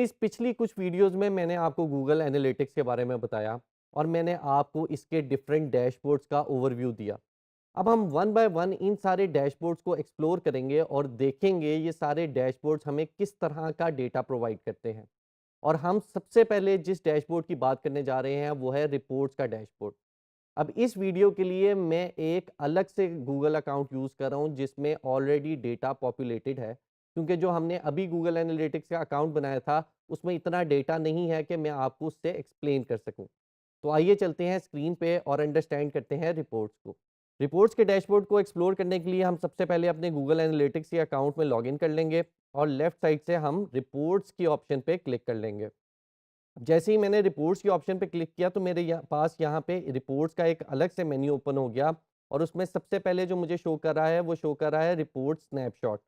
मेरी इस पिछली कुछ वीडियोज़ में मैंने आपको गूगल एनालिटिक्स के बारे में बताया और मैंने आपको इसके डिफरेंट डैशबोर्ड्स का ओवरव्यू दिया। अब हम वन बाय वन इन सारे डैशबोर्ड्स को एक्सप्लोर करेंगे और देखेंगे ये सारे डैशबोर्ड्स हमें किस तरह का डेटा प्रोवाइड करते हैं। और हम सबसे पहले जिस डैशबोर्ड की बात करने जा रहे हैं वो है रिपोर्ट्स का डैशबोर्ड। अब इस वीडियो के लिए मैं एक अलग से गूगल अकाउंट यूज़ कर रहा हूँ जिसमें ऑलरेडी डेटा पॉपुलेटेड है, क्योंकि जो हमने अभी गूगल एनालिटिक्स का अकाउंट बनाया था उसमें इतना डेटा नहीं है कि मैं आपको उससे एक्सप्लेन कर सकूँ। तो आइए चलते हैं स्क्रीन पे और अंडरस्टैंड करते हैं रिपोर्ट्स को। रिपोर्ट्स के डैशबोर्ड को एक्सप्लोर करने के लिए हम सबसे पहले अपने गूगल एनालिटिक्स के अकाउंट में लॉगिन कर लेंगे और लेफ्ट साइड से हम रिपोर्ट्स की ऑप्शन पे क्लिक कर लेंगे। जैसे ही मैंने रिपोर्ट्स के ऑप्शन पे क्लिक किया तो मेरे पास यहाँ पे रिपोर्ट्स का एक अलग से मेन्यू ओपन हो गया और उसमें सबसे पहले जो मुझे शो कर रहा है वो शो कर रहा है रिपोर्ट स्नैपशॉट।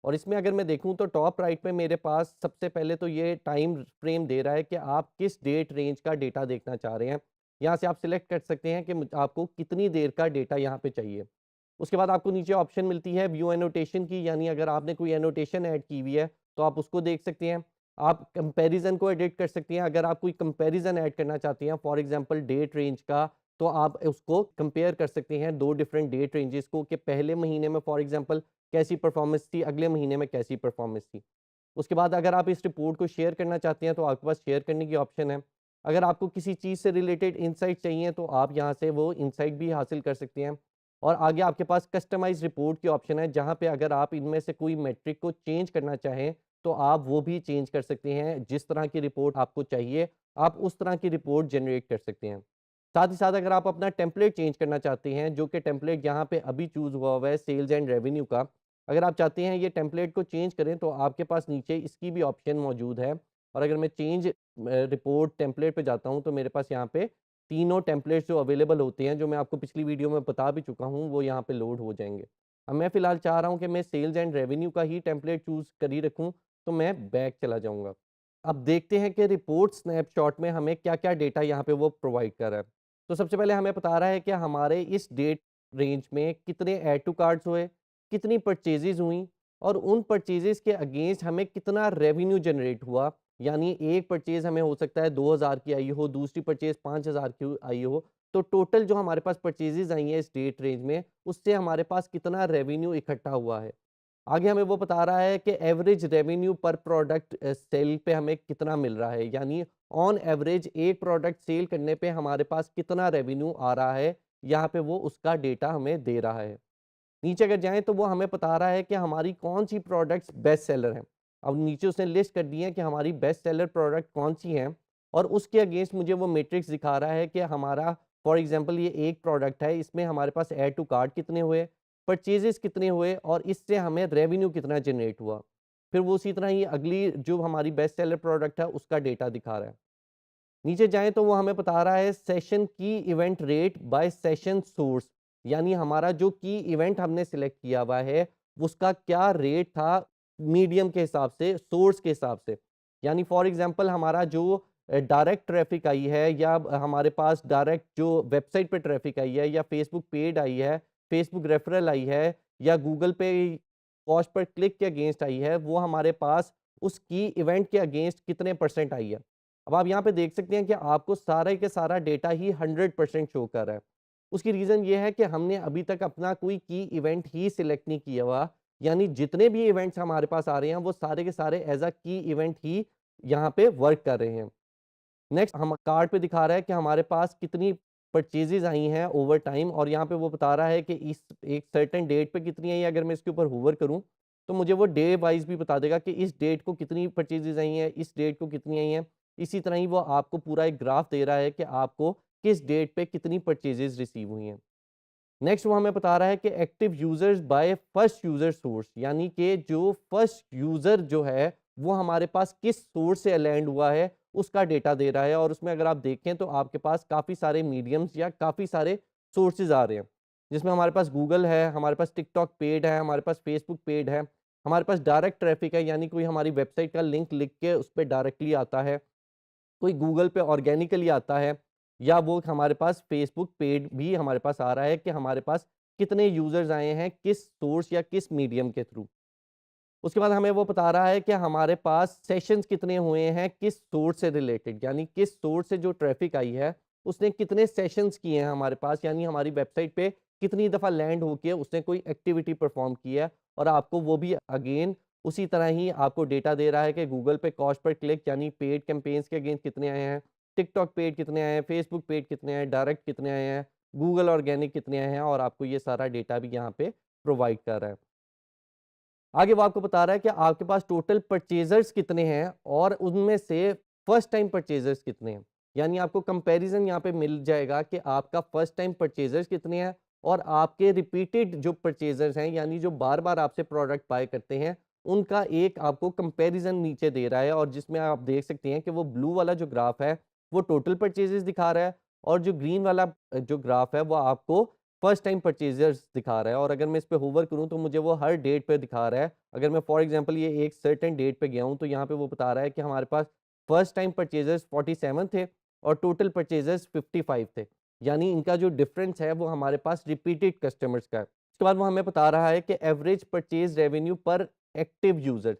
और इसमें अगर मैं देखूँ तो टॉप राइट में मेरे पास सबसे पहले तो ये टाइम फ्रेम दे रहा है कि आप किस डेट रेंज का डेटा देखना चाह रहे हैं। यहाँ से आप सिलेक्ट कर सकते हैं कि आपको कितनी देर का डेटा यहाँ पे चाहिए। उसके बाद आपको नीचे ऑप्शन मिलती है व्यू एनोटेशन की, यानी अगर आपने कोई एनोटेशन ऐड की हुई है तो आप उसको देख सकते हैं। आप कंपैरिजन को एडिट कर सकती हैं, अगर आप कोई कंपैरिजन ऐड करना चाहती हैं फॉर एग्जांपल डेट रेंज का, तो आप उसको कंपेयर कर सकते हैं 2 डिफरेंट डेट रेंजेस को कि पहले महीने में फॉर एग्जांपल कैसी परफॉर्मेंस थी, अगले महीने में कैसी परफॉर्मेंस थी। उसके बाद अगर आप इस रिपोर्ट को शेयर करना चाहते हैं तो आपके पास शेयर करने की ऑप्शन है। अगर आपको किसी चीज़ से रिलेटेड इनसाइट चाहिए तो आप यहाँ से वो इनसाइट भी हासिल कर सकते हैं। और आगे आपके पास कस्टमाइज़ रिपोर्ट की ऑप्शन है, जहाँ पे अगर आप इनमें से कोई मेट्रिक को चेंज करना चाहें तो आप वो भी चेंज कर सकते हैं। जिस तरह की रिपोर्ट आपको चाहिए, आप उस तरह की रिपोर्ट जनरेट कर सकते हैं। साथ ही साथ अगर आप अपना टेम्पलेट चेंज करना चाहते हैं, जो कि टेम्पलेट यहाँ पे अभी चूज़ हुआ है सेल्स एंड रेवेन्यू का, अगर आप चाहते हैं ये टेम्पलेट को चेंज करें तो आपके पास नीचे इसकी भी ऑप्शन मौजूद है। और अगर मैं चेंज रिपोर्ट टेम्पलेट पे जाता हूँ तो मेरे पास यहाँ पे तीनों टेम्पलेट्स जो अवेलेबल होते हैं, जो मैं आपको पिछली वीडियो में बता भी चुका हूँ, वो यहाँ पे लोड हो जाएँगे। अब मैं फ़िलहाल चाह रहा हूँ कि मैं सेल्स एंड रेवेन्यू का ही टेम्पलेट चूज़ कर ही रखूँ, तो मैं बैक चला जाऊँगा। अब देखते हैं कि रिपोर्ट स्नैपशॉट में हमें क्या-क्या डेटा यहाँ पे वो प्रोवाइड कर रहा है। तो सबसे पहले हमें बता रहा है कि हमारे इस डेट रेंज में कितने ऐड टू कार्ट्स हुए, कितनी परचेज़ेज़ हुई और उन परचेज़ेज़ के अगेंस्ट हमें कितना रेवेन्यू जनरेट हुआ। यानी एक परचेज़ हमें हो सकता है 2000 की आई हो, दूसरी परचेज़ 5000 की आई हो, तो टोटल जो हमारे पास परचेज़ेज़ आई हैं इस डेट रेंज में, उससे हमारे पास कितना रेवेन्यू इकट्ठा हुआ है। आगे हमें वो बता रहा है कि एवरेज रेवेन्यू पर प्रोडक्ट सेल पे हमें कितना मिल रहा है, यानी ऑन एवरेज एक प्रोडक्ट सेल करने पे हमारे पास कितना रेवेन्यू आ रहा है, यहाँ पे वो उसका डेटा हमें दे रहा है। नीचे अगर जाएँ तो वो हमें बता रहा है कि हमारी कौन-सी प्रोडक्ट्स बेस्ट सेलर हैं। अब नीचे उसने लिस्ट कर दी है कि हमारी बेस्ट सेलर प्रोडक्ट कौन-सी हैं और उसके अगेंस्ट मुझे वो मैट्रिक्स दिखा रहा है कि हमारा फॉर एग्ज़ाम्पल ये एक प्रोडक्ट है, इसमें हमारे पास ऐड टू कार्ट कितने हुए, परचेज़ेज़ कितने हुए और इससे हमें रेवेन्यू कितना जनरेट हुआ। फिर वो उसी तरह ही अगली जो हमारी बेस्ट सेलर प्रोडक्ट है, उसका डेटा दिखा रहा है। नीचे जाएँ तो वो हमें बता रहा है सेशन की event rate by session source, यानी हमारा जो की इवेंट हमने सिलेक्ट किया हुआ है, उसका क्या रेट था मीडियम के हिसाब से, सोर्स के हिसाब से। यानी फॉर एग्ज़ाम्पल हमारा जो डायरेक्ट ट्रैफ़िक आई है या हमारे पास डायरेक्ट जो वेबसाइट पे ट्रैफ़िक आई है या फ़ेसबुक पेड आई है, फ़ेसबुक रेफ़रल आई है या गूगल पे कॉस्ट पर क्लिक के अगेंस्ट आई है, वो हमारे पास उस की इवेंट के अगेंस्ट कितने परसेंट आई है। अब आप यहाँ पे देख सकते हैं कि आपको सारा के सारा डेटा ही 100% शो कर रहा है। उसकी रीज़न ये है कि हमने अभी तक अपना कोई की इवेंट ही सिलेक्ट नहीं किया हुआ, यानी जितने भी इवेंट्स हमारे पास आ रहे हैं, वो सारे के सारे एज़ अ की इवेंट ही यहाँ पे वर्क कर रहे हैं। नेक्स्ट हम कार्ड पे दिखा रहा है कि हमारे पास कितनी परचेज़ेज़ आई हैं ओवर टाइम और यहाँ पे वो बता रहा है कि इस एक सर्टेन डेट पे कितनी आई है। अगर मैं इसके ऊपर होवर करूँ, तो मुझे वो डे वाइज़ भी बता देगा कि इस डेट को कितनी परचेज़ेज़ आई हैं, इस डेट को कितनी आई हैं। इसी तरह ही वो आपको पूरा एक ग्राफ दे रहा है कि आपको किस डेट पे कितनी परचेज़ेज़ रिसीव हुई हैं। नेक्स्ट वो हमें बता रहा है कि active users by first user source, यानी कि जो फर्स्ट यूजर जो है वो हमारे पास किस सोर्स से लैंड हुआ है उसका डेटा दे रहा है। और उसमें अगर आप देखें तो आपके पास काफ़ी सारे मीडियम्स या काफ़ी सारे सोर्सेज आ रहे हैं, जिसमें हमारे पास गूगल है, हमारे पास टिकटॉक पेड है, हमारे पास फेसबुक पेड है, हमारे पास डायरेक्ट ट्रैफिक है, यानी कोई हमारी वेबसाइट का लिंक लिख के उस पर डायरेक्टली आता है, कोई गूगल पे ऑर्गेनिकली आता है या वो हमारे पास फेसबुक पेड भी हमारे पास आ रहा है कि हमारे पास कितने यूज़र्स आए हैं, किस सोर्स या किस मीडियम के थ्रू। उसके बाद हमें वो बता रहा है कि हमारे पास सेशंस कितने हुए हैं, किस सोर्स से रिलेटेड, यानी किस सोर्स से जो ट्रैफिक आई है, उसने कितने सेशंस किए हैं हमारे पास, यानी हमारी वेबसाइट पे कितनी दफ़ा लैंड होके उसने कोई एक्टिविटी परफॉर्म की है। और आपको वो भी अगेन उसी तरह ही आपको डेटा दे रहा है कि गूगल पे कॉस्ट पर क्लिक यानी पेड कैंपेन्स के अगेंस्ट कितने आए हैं, टिकटॉक पेड कितने आए हैं, फेसबुक पेड कितने आए हैं, डायरेक्ट कितने आए हैं, गूगल ऑर्गेनिक कितने आए हैं, और आपको ये सारा डेटा भी यहाँ पे प्रोवाइड कर रहा है। आगे वो आपको बता रहा है कि आपके पास टोटल परचेज़र्स कितने हैं और उनमें से फर्स्ट टाइम परचेज़र्स कितने हैं। यानी आपको कंपैरिज़न यहाँ पे मिल जाएगा कि आपका फर्स्ट टाइम परचेज़र्स कितने हैं और आपके रिपीटेड जो परचेज़र्स हैं, यानी जो बार-बार आपसे प्रोडक्ट बाय करते हैं, उनका एक आपको कंपैरिज़न नीचे दे रहा है, और जिसमें आप देख सकते हैं कि वो ब्लू वाला जो ग्राफ है, वो टोटल परचेज़र्स दिखा रहा है, और जो ग्रीन वाला जो ग्राफ है, वो आपको फर्स्ट टाइम परचेज़र्स दिखा रहा है। और अगर मैं इस पे होवर करूँ तो मुझे वो हर डेट पे दिखा रहा है। अगर मैं फॉर एग्ज़ाम्पल ये एक सर्टेन डेट पे गया हूँ, तो यहाँ पे वो बता रहा है कि हमारे पास फर्स्ट टाइम परचेज़र्स 47 थे और टोटल परचेज़र्स 55 थे। यानी इनका जो डिफ़रेंस है वो हमारे पास रिपीटेड कस्टमर्स का है। उसके बाद वो हमें बता रहा है कि एवरेज परचेज़ रेवेन्यू पर एक्टिव यूज़र,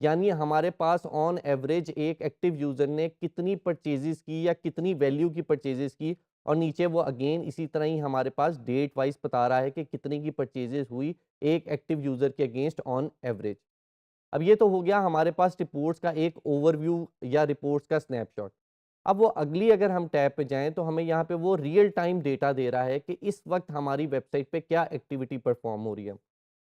यानी हमारे पास ऑन एवरेज एक एक्टिव यूज़र ने कितनी परचेज़ेज़ की या कितनी वैल्यू की परचेज़ेज़ की, और नीचे वो अगेन इसी तरह ही हमारे पास डेट वाइज़ बता रहा है कि कितने की परचेज़ेज़ हुई एक एक्टिव यूज़र के अगेंस्ट ऑन एवरेज। अब ये तो हो गया हमारे पास रिपोर्ट्स का एक ओवरव्यू या रिपोर्ट्स का स्नैपशॉट। अब वो अगली अगर हम टैब पे जाएँ तो हमें यहाँ पे वो रियल टाइम डेटा दे रहा है कि इस वक़्त हमारी वेबसाइट पे क्या एक्टिविटी परफ़ॉर्म हो रही है।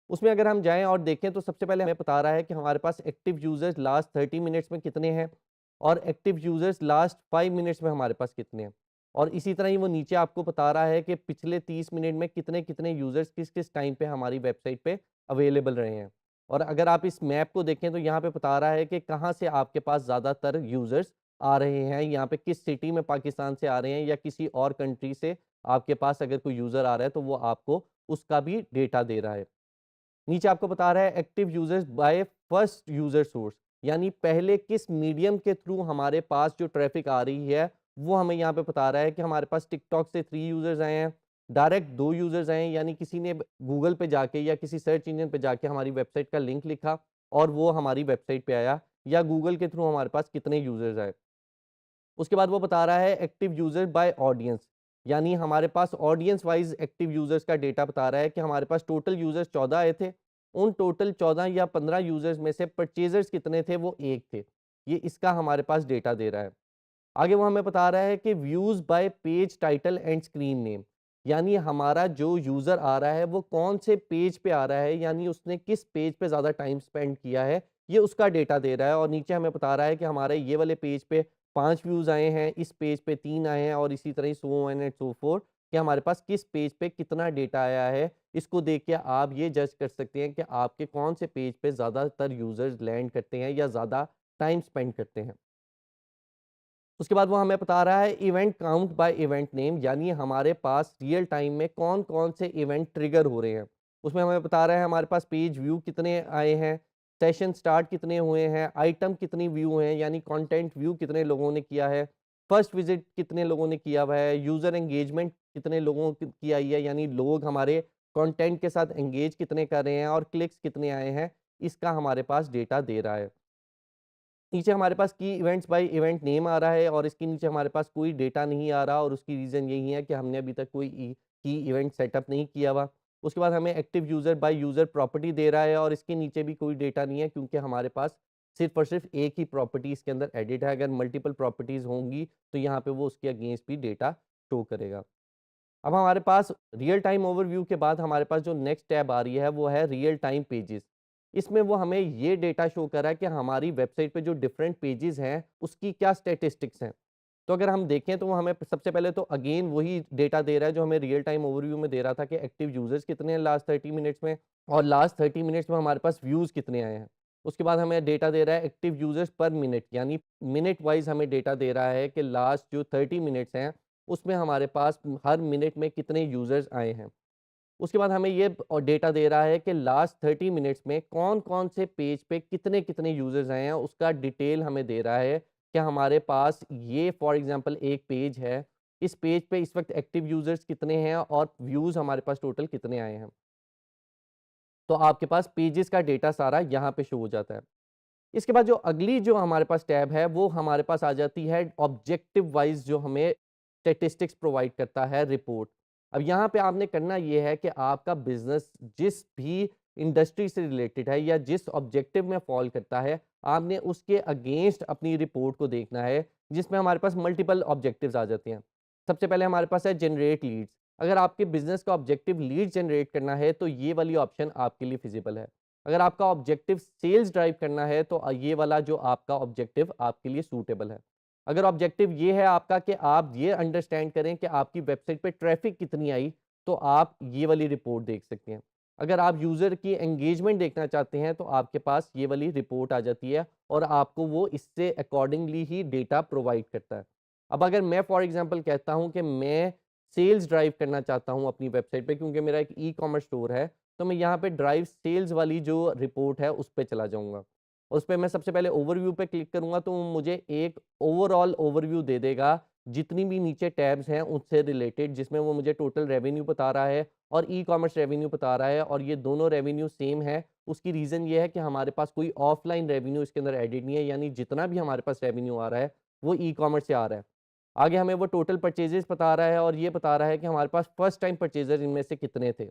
उसमें अगर हम जाएँ और देखें तो सबसे पहले हमें बता रहा है कि हमारे पास एक्टिव यूज़र्स लास्ट 30 मिनट्स में कितने हैं और एक्टिव यूज़र्स लास्ट 5 मिनट्स में हमारे पास कितने हैं। और इसी तरह ही वो नीचे आपको बता रहा है कि पिछले 30 मिनट में कितने-कितने यूज़र्स किस-किस टाइम पे हमारी वेबसाइट पे अवेलेबल रहे हैं। और अगर आप इस मैप को देखें तो यहाँ पे बता रहा है कि कहाँ से आपके पास ज़्यादातर यूज़र्स आ रहे हैं, यहाँ पे किस सिटी में पाकिस्तान से आ रहे हैं या किसी और कंट्री से आपके पास अगर कोई यूज़र आ रहा है तो वो आपको उसका भी डेटा दे रहा है। नीचे आपको बता रहा है active users by first user source, यानी पहले किस मीडियम के थ्रू हमारे पास जो ट्रैफिक आ रही है वो हमें यहाँ पे बता रहा है कि हमारे पास टिकटॉक से 3 यूजर्स आए हैं, डायरेक्ट 2 यूजर्स आए हैं, यानी किसी ने गूगल पे जाके या किसी सर्च इंजन पे जाके हमारी वेबसाइट का लिंक लिखा और वो हमारी वेबसाइट पे आया, या गूगल के थ्रू हमारे पास कितने यूजर्स आए। उसके बाद वो बता रहा है एक्टिव यूज़र बाय ऑडियंस, यानी हमारे पास ऑडियंस वाइज़ एक्टिव यूज़र्स का डेटा बता रहा है कि हमारे पास टोटल यूज़र्स 14 आए थे। उन टोटल 14 या 15 यूज़र्स में से परचेज़र्स कितने थे, वो 1 थे। ये इसका हमारे पास डेटा दे रहा है। आगे वो हमें बता रहा है कि views bye page title and screen name, यानी हमारा जो यूज़र आ रहा है वो कौन से पेज पे आ रहा है, यानी उसने किस पेज पे ज़्यादा टाइम स्पेंड किया है, ये उसका डेटा दे रहा है। और नीचे हमें बता रहा है कि हमारे ये वाले पेज पे 5 व्यूज़ आए हैं, इस पेज पे 3 आए हैं, और इसी तरह ही so on and so forth कि हमारे पास किस पेज पे कितना डेटा आया है। इसको देख के आप ये जज कर सकते हैं कि आपके कौन से पेज पे ज़्यादातर यूज़र्स लैंड करते हैं या ज़्यादा टाइम स्पेंड करते हैं। उसके बाद वो हमें बता रहा है event count by event name, यानी हमारे पास रियल टाइम में कौन-कौन से इवेंट ट्रिगर हो रहे हैं। उसमें हमें बता रहा है हमारे पास पेज व्यू कितने आए हैं, सेशन स्टार्ट कितने हुए हैं, आइटम कितनी व्यू हैं, यानी कंटेंट व्यू कितने लोगों ने किया है, फर्स्ट विजिट कितने लोगों ने किया हुआ है, यूज़र एंगेजमेंट कितने लोगों की आई है, यानी लोग हमारे कंटेंट के साथ एंगेज कितने कर रहे हैं, और क्लिक्स कितने आए हैं, इसका हमारे पास डेटा दे रहा है। नीचे हमारे पास की इवेंट्स बाय इवेंट नेम आ रहा है और इसके नीचे हमारे पास कोई डेटा नहीं आ रहा, और उसकी रीज़न यही है कि हमने अभी तक कोई की इवेंट सेटअप नहीं किया हुआ। उसके बाद हमें active user by user property दे रहा है और इसके नीचे भी कोई डेटा नहीं है, क्योंकि हमारे पास सिर्फ़ और सिर्फ़ एक ही प्रॉपर्टी इसके अंदर एडिट है। अगर मल्टीपल प्रॉपर्टीज़ होंगी तो यहाँ पे वो उसके अगेंस्ट भी डेटा शो करेगा। अब हमारे पास रियल टाइम ओवरव्यू के बाद हमारे पास जो नेक्स्ट टैब आ रही है वो है रियल टाइम पेजेस। इसमें वो हमें ये डेटा शो कर रहा है कि हमारी वेबसाइट पे जो डिफरेंट पेजेस हैं उसकी क्या स्टैटिस्टिक्स हैं। तो अगर हम देखें तो वो हमें सबसे पहले तो अगेन वही डेटा दे रहा है जो हमें रियल टाइम ओवरव्यू में दे रहा था कि एक्टिव यूजर्स कितने हैं लास्ट 30 मिनट्स में, और लास्ट 30 मिनट्स में हमारे पास व्यूज़ कितने आए हैं। उसके बाद हमें डेटा दे रहा है एक्टिव यूजर्स पर मिनट, यानी मिनट वाइज हमें डेटा दे रहा है कि लास्ट जो 30 मिनट्स हैं उसमें हमारे पास हर मिनट में कितने यूज़र्स आए हैं। उसके बाद हमें ये डेटा दे रहा है कि लास्ट 30 मिनट्स में कौन-कौन से पेज पे कितने-कितने यूज़र्स आए हैं, उसका डिटेल हमें दे रहा है कि हमारे पास ये फॉर एग्ज़ाम्पल एक पेज है, इस पेज पे इस वक़्त एक्टिव यूज़र्स कितने हैं और व्यूज़ हमारे पास टोटल कितने आए हैं। तो आपके पास पेजेस का डेटा सारा यहाँ पे शो हो जाता है। इसके बाद जो अगली जो हमारे पास टैब है वो हमारे पास आ जाती है ऑब्जेक्टिव वाइज, जो हमें स्टैटिस्टिक्स प्रोवाइड करता है रिपोर्ट। अब यहाँ पे आपने करना ये है कि आपका बिजनेस जिस भी इंडस्ट्री से रिलेटेड है या जिस ऑब्जेक्टिव में फॉल करता है, आपने उसके अगेंस्ट अपनी रिपोर्ट को देखना है, जिसमें हमारे पास मल्टीपल ऑब्जेक्टिव्स आ जाते हैं। सबसे पहले हमारे पास है जनरेट लीड्स। अगर आपके बिजनेस का ऑब्जेक्टिव लीड जनरेट करना है तो ये वाली ऑप्शन आपके लिए फिजिबल है। अगर आपका ऑब्जेक्टिव सेल्स ड्राइव करना है तो ये वाला जो आपका ऑब्जेक्टिव आपके लिए सूटेबल है। अगर ऑब्जेक्टिव ये है आपका कि आप ये अंडरस्टैंड करें कि आपकी वेबसाइट पे ट्रैफिक कितनी आई, तो आप ये वाली रिपोर्ट देख सकते हैं। अगर आप यूज़र की एंगेजमेंट देखना चाहते हैं तो आपके पास ये वाली रिपोर्ट आ जाती है और आपको वो इससे अकॉर्डिंगली ही डेटा प्रोवाइड करता है। अब अगर मैं फॉर एग्जांपल कहता हूँ कि मैं सेल्स ड्राइव करना चाहता हूँ अपनी वेबसाइट पे, क्योंकि मेरा एक ई-कॉमर्स स्टोर है, तो मैं यहाँ पे ड्राइव सेल्स वाली जो रिपोर्ट है उस पे चला जाऊँगा। उस पे मैं सबसे पहले ओवरव्यू पे क्लिक करूँगा तो वो मुझे एक ओवरऑल ओवरव्यू दे देगा, जितनी भी नीचे टैब्स हैं उनसे रिलेटेड, जिसमें वो मुझे टोटल रेवेन्यू बता रहा है और ई-कॉमर्स रेवेन्यू बता रहा है, और ये दोनों रेवेन्यू सेम है। उसकी रीज़न ये है कि हमारे पास कोई ऑफलाइन रेवेन्यू इसके अंदर एडेड नहीं है, यानी जितना भी हमारे पास रेवेन्यू आ रहा है वो ई-कॉमर्स से आ रहा है। आगे हमें वो टोटल परचेज़ेज़ बता रहा है और ये बता रहा है कि हमारे पास फर्स्ट टाइम परचेज़र इनमें से कितने थे।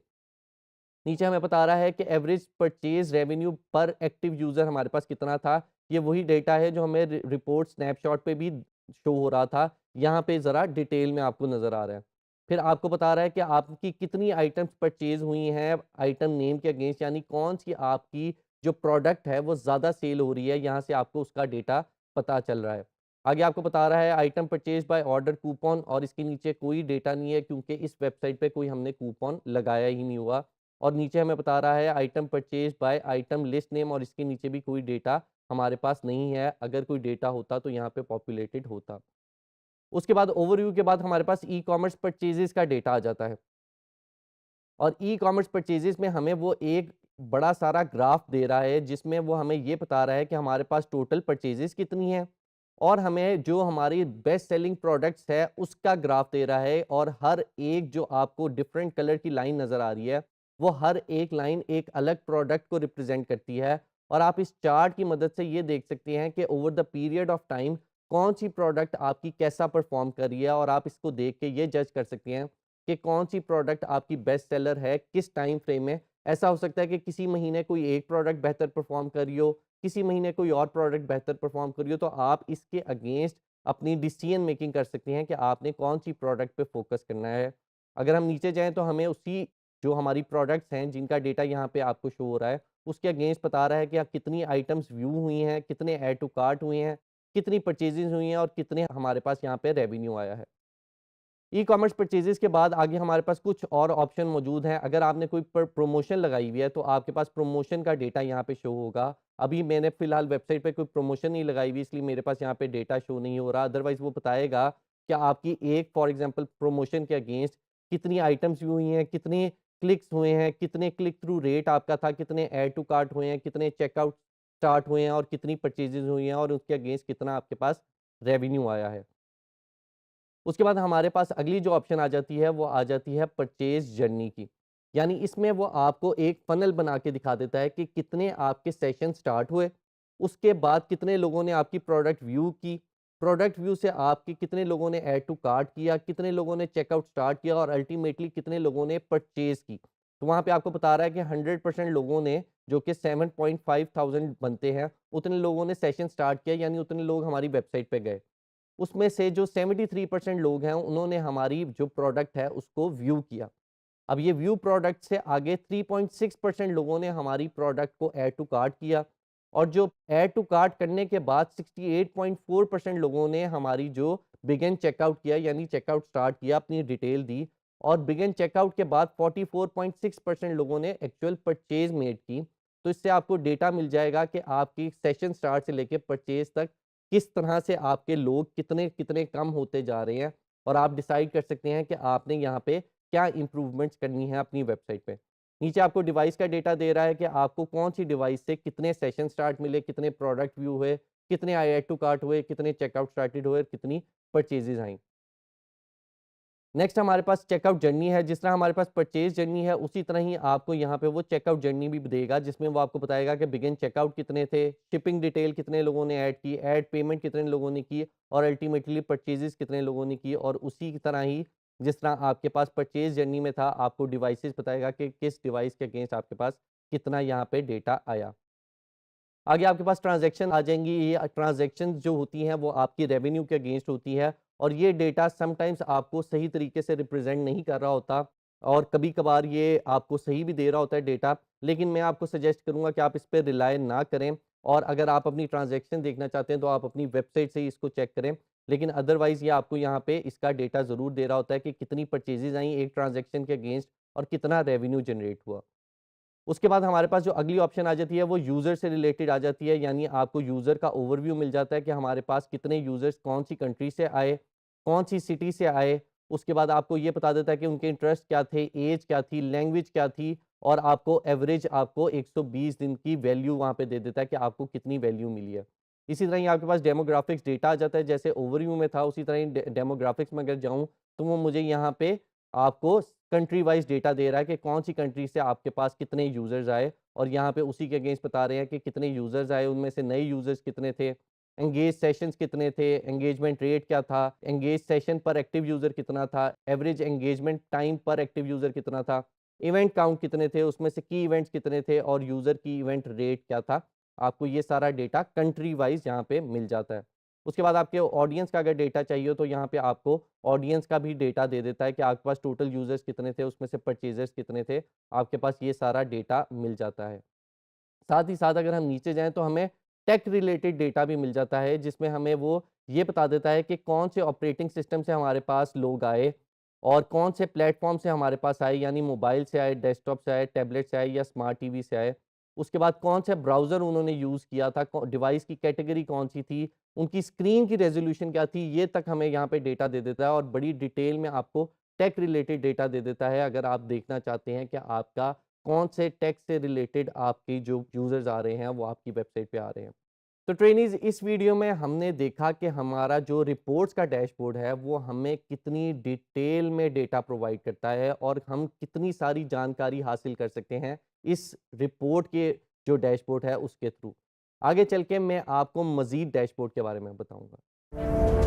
नीचे हमें बता रहा है कि एवरेज परचेज़ रेवेन्यू पर एक्टिव यूज़र हमारे पास कितना था। ये वही डेटा है जो हमें रिपोर्ट स्नैपशॉट पे भी शो हो रहा था। यहाँ पे ज़रा डिटेल में आपको नज़र आ रहा है। फिर आपको बता रहा है कि आपकी कितनी आइटम्स परचेज़ हुई हैं आइटम नेम के अगेंस्ट, यानी कौन-सी आपकी जो प्रोडक्ट है वो ज़्यादा सेल हो रही है, यहाँ से आपको उसका डेटा पता चल रहा है। आगे आपको बता रहा है item purchase by order coupon, और इसके नीचे कोई डेटा नहीं है क्योंकि इस वेबसाइट पे कोई हमने कूपन लगाया ही नहीं हुआ। और नीचे हमें बता रहा है item purchase by item list name, और इसके नीचे भी कोई डेटा हमारे पास नहीं है। अगर कोई डेटा होता तो यहाँ पे पॉपुलेटेड होता। उसके बाद ओवरव्यू के बाद हमारे पास ई-कॉमर्स परचेजेस का डेटा आ जाता है, और ई-कॉमर्स परचेजेस में हमें वो एक बड़ा सारा ग्राफ दे रहा है, जिसमें वो हमें ये बता रहा है कि हमारे पास टोटल परचेजेस कितनी हैं, और हमें जो हमारी बेस्ट सेलिंग प्रोडक्ट्स है उसका ग्राफ दे रहा है। और हर एक जो आपको डिफरेंट कलर की लाइन नज़र आ रही है, वो हर एक लाइन एक अलग प्रोडक्ट को रिप्रेजेंट करती है। और आप इस चार्ट की मदद से ये देख सकते हैं कि over the period of time कौन सी प्रोडक्ट आपकी कैसा परफॉर्म कर रही है, और आप इसको देख के ये जज कर सकते हैं कि कौन-सी प्रोडक्ट आपकी बेस्ट सेलर है, किस टाइम फ्रेम में। ऐसा हो सकता है कि किसी महीने कोई एक प्रोडक्ट बेहतर परफ़ॉर्म कर रही हो, किसी महीने कोई और प्रोडक्ट बेहतर परफ़ॉर्म कर रही हो, तो आप इसके अगेंस्ट अपनी डिसीज़न मेकिंग कर सकते हैं कि आपने कौन-सी प्रोडक्ट पे फ़ोकस करना है। अगर हम नीचे जाएँ तो हमें उसी जो हमारी प्रोडक्ट्स हैं, जिनका डेटा यहाँ पे आपको शो हो रहा है, उसके अगेंस्ट बता रहा है कि कितनी आइटम्स व्यू हुई हैं, कितने ऐड टू कार्ट हुए हैं, कितनी परचेज़ेज़ हुई हैं और कितने हमारे पास यहाँ पे रेवेन्यू आया है। ई-कॉमर्स परचेजेस के बाद आगे हमारे पास कुछ और ऑप्शन मौजूद हैं। अगर आपने कोई प्रमोशन लगाई हुई है तो आपके पास प्रमोशन का डेटा यहाँ पे शो होगा। अभी मैंने फ़िलहाल वेबसाइट पे कोई प्रमोशन नहीं लगाई हुई, इसलिए मेरे पास यहाँ पे डेटा शो नहीं हो रहा। अदरवाइज़ वो बताएगा कि आपकी एक फॉर एग्ज़ाम्पल प्रमोशन के अगेंस्ट कितनी आइटम्स व्यू हुई हैं, कितने क्लिक्स हुए हैं, कितने क्लिक थ्रू रेट आपका था, कितने ऐड टू कार्ट हुए हैं, कितने चेकआउट स्टार्ट हुए हैं और कितनी परचेजेज़ हुई हैं, और उसके अगेंस्ट कितना आपके पास रेवेन्यू आया है। उसके बाद हमारे पास अगली जो ऑप्शन आ जाती है, वो आ जाती है परचेज़ जर्नी की। यानी इसमें वो आपको एक फ़नल बना के दिखा देता है कि कितने आपके सेशन स्टार्ट हुए, उसके बाद कितने लोगों ने आपकी प्रोडक्ट व्यू की, प्रोडक्ट व्यू से आपके कितने लोगों ने ऐड टू कार्ट किया, कितने लोगों ने चेकआउट स्टार्ट किया और अल्टीमेटली कितने लोगों ने परचेज़ की। तो वहाँ पे आपको बता रहा है कि 100% लोगों ने, जो कि 7.5 थाउज़ेंड बनते हैं, उतने लोगों ने सेशन स्टार्ट किया, यानी उतने लोग हमारी वेबसाइट पे गए। उसमें से जो 73% लोग हैं, उन्होंने हमारी जो प्रोडक्ट है उसको व्यू किया। अब ये व्यू प्रोडक्ट से आगे 3.6% लोगों ने हमारी प्रोडक्ट को ऐड टू कार्ट किया, और जो ऐड टू कार्ट करने के बाद 68.4% लोगों ने हमारी जो बिगिन चेकआउट किया, यानी चेकआउट स्टार्ट किया, अपनी डिटेल दी, और बिगिन चेकआउट के बाद 44.6% लोगों ने एक्चुअल परचेज मेड की। तो इससे आपको डेटा मिल जाएगा कि आपकी सेशन स्टार्ट से लेके परचेज तक किस तरह से आपके लोग कितने-कितने कम होते जा रहे हैं, और आप डिसाइड कर सकते हैं कि आपने यहाँ पे क्या इम्प्रूवमेंट्स करनी है अपनी वेबसाइट पे। नीचे आपको डिवाइस का डेटा दे रहा है कि आपको कौन-सी डिवाइस से कितने सेशन स्टार्ट मिले, कितने प्रोडक्ट व्यू हुए, कितने ऐड टू कार्ट हुए, कितने चेकआउट स्टार्टेड हुए, कितनी परचेज़ेज़ आईं। नेक्स्ट हमारे पास चेकआउट जर्नी है। जिस तरह हमारे पास परचेज जर्नी है, उसी तरह ही आपको यहाँ पे वो चेकआउट जर्नी भी देगा, जिसमें वो आपको बताएगा कि बिगिन चेकआउट कितने थे, शिपिंग डिटेल कितने लोगों ने ऐड की, ऐड पेमेंट कितने लोगों ने की और अल्टीमेटली परचेजेस कितने लोगों ने की। और उसी की तरह ही जिस तरह आपके पास परचेज जर्नी में था, आपको डिवाइसेस बताएगा कि किस डिवाइस के अगेंस्ट आपके पास कितना यहाँ पे डेटा आया। आगे आपके पास ट्रांज़ैक्शन आ जाएँगी। ये ट्रांज़ैक्शंस जो होती हैं वो आपकी रेवेन्यू के अगेंस्ट होती है और ये डेटा समटाइम्स आपको सही तरीके से रिप्रेज़ेंट नहीं कर रहा होता और कभी-कभार ये आपको सही भी दे रहा होता है डेटा। लेकिन मैं आपको सजेस्ट करूँगा कि आप इस पे रिलाय ना करें और अगर आप अपनी ट्रांज़ैक्शन देखना चाहते हैं तो आप अपनी वेबसाइट से ही इसको चेक करें। लेकिन अदरवाइज़ ये आपको यहाँ पे इसका डेटा ज़रूर दे रहा होता है कि कितनी परचेज़ेज़ आई एक ट्रांज़ैक्शन के अगेंस्ट और कितना रेवेन्यू जनरेट हुआ। उसके बाद हमारे पास जो अगली ऑप्शन आ जाती है वो यूज़र से रिलेटेड आ जाती है, यानी आपको यूज़र का ओवरव्यू मिल जाता है कि हमारे पास कितने यूज़र्स कौन सी कंट्री से आए, कौन सी सिटी से आए। उसके बाद आपको ये बता देता है कि उनके इंटरेस्ट क्या थे, एज क्या थी, लैंग्वेज क्या थी और आपको एवरेज आपको 120 दिन की वैल्यू वहाँ पे दे देता है कि आपको कितनी वैल्यू मिली है। इसी तरह ही आपके पास डेमोग्राफिक्स डेटा आ जाता है, जैसे ओवरव्यू में था उसी तरह ही डेमोग्राफिक्स में अगर जाऊँ तो वो मुझे यहाँ पे आपको कंट्री वाइज़ डेटा दे रहा है कि कौन-सी कंट्री से आपके पास कितने यूज़र्स आए और यहाँ पे उसी के अगेंस्ट बता रहे हैं कि कितने यूज़र्स आए, उनमें से नए यूज़र्स कितने थे, एंगेज सेशंस कितने थे, एंगेजमेंट रेट क्या था, एंगेज सेशन पर एक्टिव यूज़र कितना था, एवरेज एंगेजमेंट टाइम पर एक्टिव यूज़र कितना था, इवेंट काउंट कितने थे, उसमें से की इवेंट्स कितने थे और यूज़र की इवेंट रेट क्या था। आपको ये सारा डेटा कंट्री वाइज़ यहाँ पे मिल जाता है। उसके बाद आपके ऑडियंस का अगर डेटा चाहिए तो यहाँ पे आपको ऑडियंस का भी डेटा दे देता है कि आपके पास टोटल यूज़र्स कितने थे, उसमें से परचेज़र्स कितने थे, आपके पास ये सारा डेटा मिल जाता है। साथ ही साथ अगर हम नीचे जाएँ तो हमें टेक रिलेटेड डेटा भी मिल जाता है, जिसमें हमें वो ये बता देता है कि कौन से ऑपरेटिंग सिस्टम से हमारे पास लोग आए और कौन से प्लेटफ़ॉर्म से हमारे पास आए, यानी मोबाइल से आए, डेस्कटॉप से आए, टैबलेट से आए या स्मार्ट टीवी से आए। उसके बाद कौन से ब्राउज़र उन्होंने यूज़ किया था, कौ डिवाइस की कैटेगरी कौन-सी थी, उनकी स्क्रीन की रेज़ोल्यूशन क्या थी, ये तक हमें यहाँ पे डेटा दे देता है और बड़ी डिटेल में आपको टेक रिलेटेड डेटा दे देता है, अगर आप देखना चाहते हैं कि आपका कौन से टेक से रिलेटेड आपकी जो यूज़र्स आ रहे हैं, वो आपकी वेबसाइट पे आ रहे हैं। तो ट्रेनीज़, इस वीडियो में हमने देखा कि हमारा जो रिपोर्ट्स का डैशबोर्ड है, वो हमें कितनी डिटेल में डेटा प्रोवाइड करता है और हम कितनी सारी जानकारी हासिल कर सकते हैं इस रिपोर्ट के जो डैशबोर्ड है उसके थ्रू। आगे चल के मैं आपको मज़ीद डैशबोर्ड के बारे में बताऊँगा।